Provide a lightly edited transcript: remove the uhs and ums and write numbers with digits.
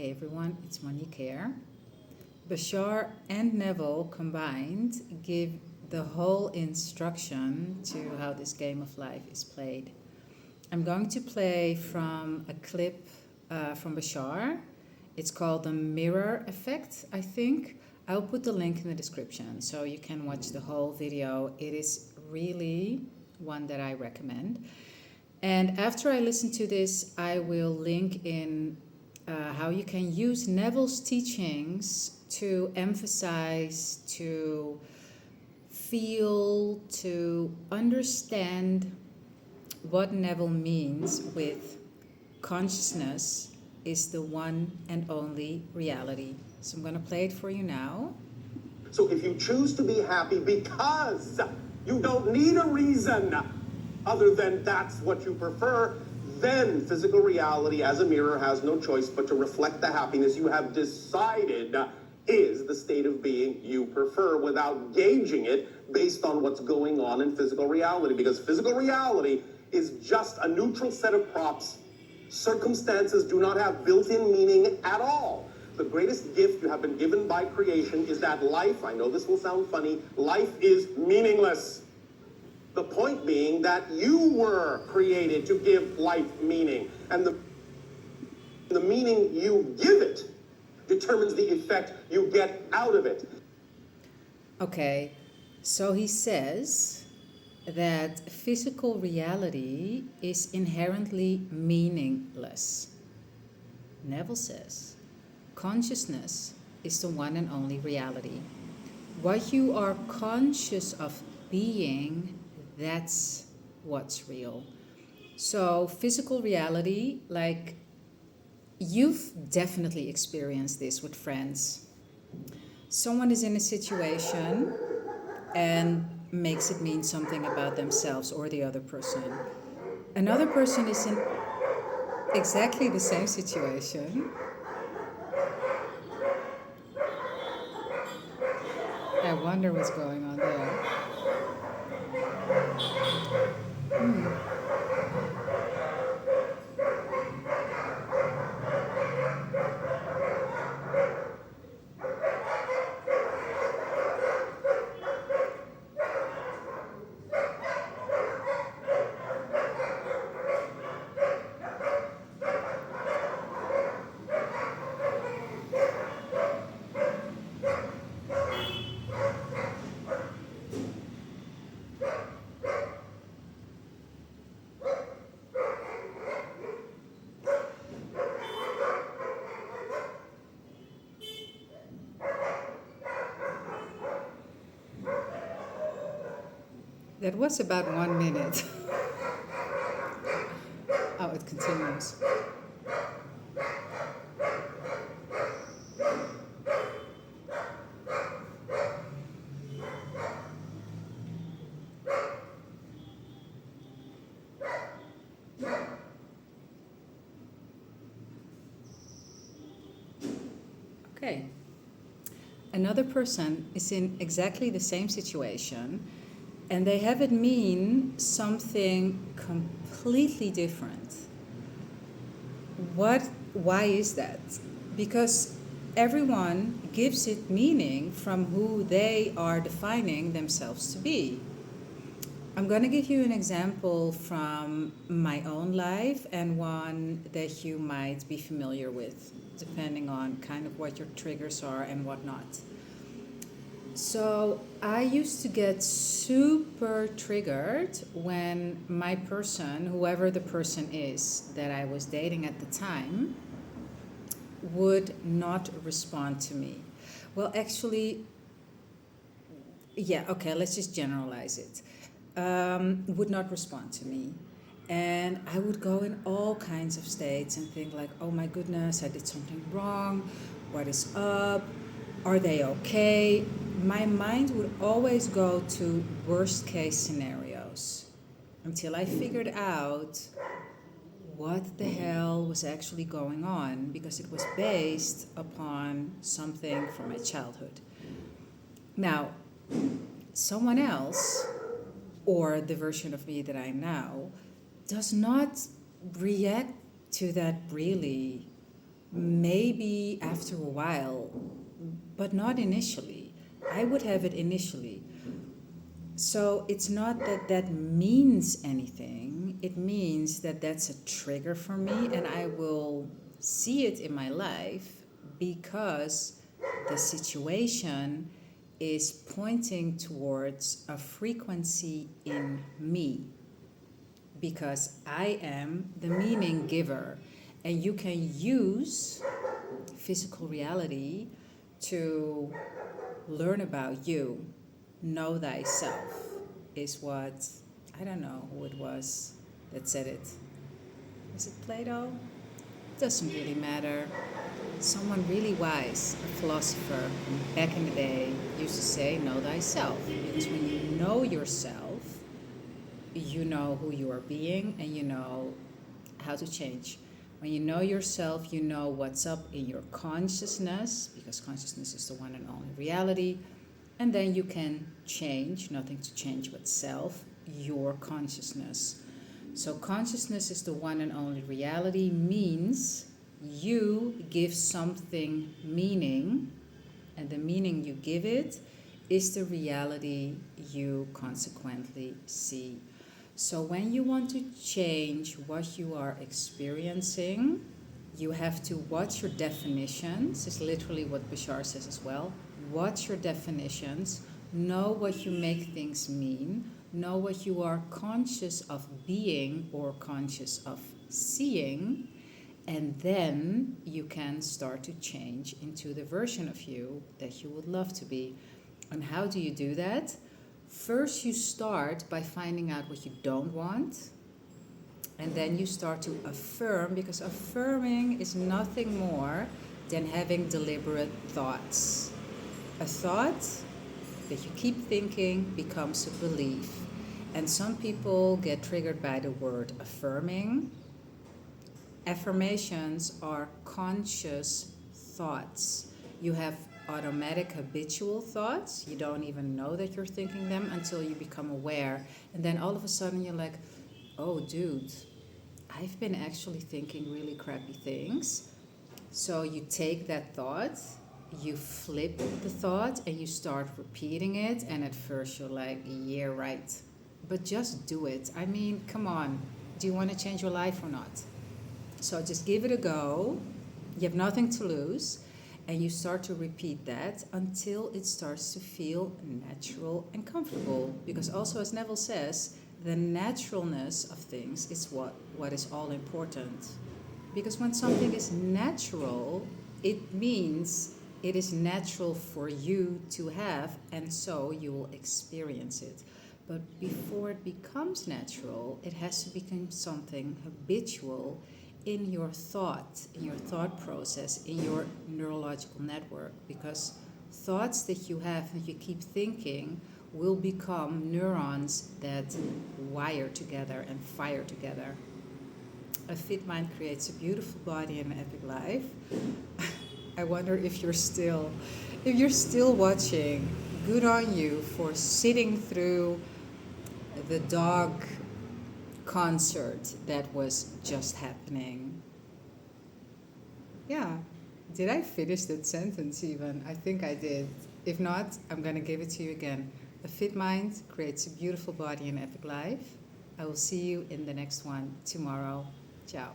Hey everyone, it's Monique here. Bashar and Neville combined give the whole instruction to how this game of life is played. I'm going to play from a clip from Bashar. It's called the mirror effect, I think. I'll put the link in the description so you can watch the whole video. It is really one that I recommend. And after I listen to this, I will link in how you can use Neville's teachings to emphasize, to feel, to understand what Neville means with consciousness is the one and only reality. So I'm going to play it for you now. So if you choose to be happy because you don't need a reason other than that's what you prefer, then physical reality as a mirror has no choice but to reflect the happiness you have decided is the state of being you prefer without gauging it based on what's going on in physical reality, because physical reality is just a neutral set of props. Circumstances do not have built-in meaning at all. The greatest gift you have been given by creation is that life, I know this will sound funny, life is meaningless. The point being that you were created to give life meaning, and the meaning you give it determines the effect you get out of it. Okay, so he says that physical reality is inherently meaningless. Neville says consciousness is the one and only reality. What you are conscious of being, that's what's real. So physical reality, like you've definitely experienced this with friends. Someone is in a situation and makes it mean something about themselves or the other person. Another person is in exactly the same situation. I wonder what's going on there. That was about 1 minute. Oh, it continues. Okay. Another person is in exactly the same situation, and they have it mean something completely different. Why is that? Because everyone gives it meaning from who they are defining themselves to be. I'm going to give you an example from my own life and one that you might be familiar with, depending on kind of what your triggers are and whatnot. So I used to get super triggered when my person, whoever the person is that I was dating at the time, would not respond to me. Well, actually, yeah, okay, let's just generalize it. Would not respond to me. And I would go in all kinds of states and think like, oh my goodness, I did something wrong. What is up? Are they okay? My mind would always go to worst case scenarios until I figured out what the hell was actually going on, because it was based upon something from my childhood. Now, someone else, or the version of me that I am now, does not react to that really. Maybe maybe after a while, but not initially. I would have it initially. So it's not that that means anything. It means that that's a trigger for me, and I will see it in my life because the situation is pointing towards a frequency in me, because I am the meaning giver. And you can use physical reality to learn about you. Know thyself is what, I don't know who it was that said it. Was it Plato? Doesn't really matter. Someone really wise, a philosopher back in the day, used to say, know thyself. Because when you know yourself, you know who you are being and you know how to change. When you know yourself, you know what's up in your consciousness, because consciousness is the one and only reality. And then you can change, nothing to change but self, your consciousness. So consciousness is the one and only reality, means you give something meaning, and the meaning you give it is the reality you consequently see. So when you want to change what you are experiencing, you have to watch your definitions. It's literally what Bashar says as well. Watch your definitions, know what you make things mean, know what you are conscious of being or conscious of seeing, and then you can start to change into the version of you that you would love to be. And how do you do that? First, you start by finding out what you don't want, and then you start to affirm, because affirming is nothing more than having deliberate thoughts. A thought that you keep thinking becomes a belief. And some people get triggered by the word affirming. Affirmations are conscious thoughts. You have automatic habitual thoughts. You don't even know that you're thinking them until you become aware. And then all of a sudden you're like, oh dude, I've been actually thinking really crappy things. So you take that thought, you flip the thought, and you start repeating it. And at first you're like, yeah, right. But just do it. I mean, come on. Do you want to change your life or not? So just give it a go. You have nothing to lose. And you start to repeat that until it starts to feel natural and comfortable. Because also, as Neville says, the naturalness of things is what is all important. Because when something is natural, it means it is natural for you to have, and so you will experience it. But before it becomes natural, it has to become something habitual in your thought process, in your neurological network. Because thoughts that you have and you keep thinking will become neurons that wire together and fire together. A fit mind creates a beautiful body and an epic life. I wonder if you're still watching. Good on you for sitting through the dog concert that was just happening. Yeah. Did I finish that sentence even? I think I did. If not, I'm going to give it to you again. A fit mind creates a beautiful body and epic life. I will see you in the next one tomorrow. Ciao.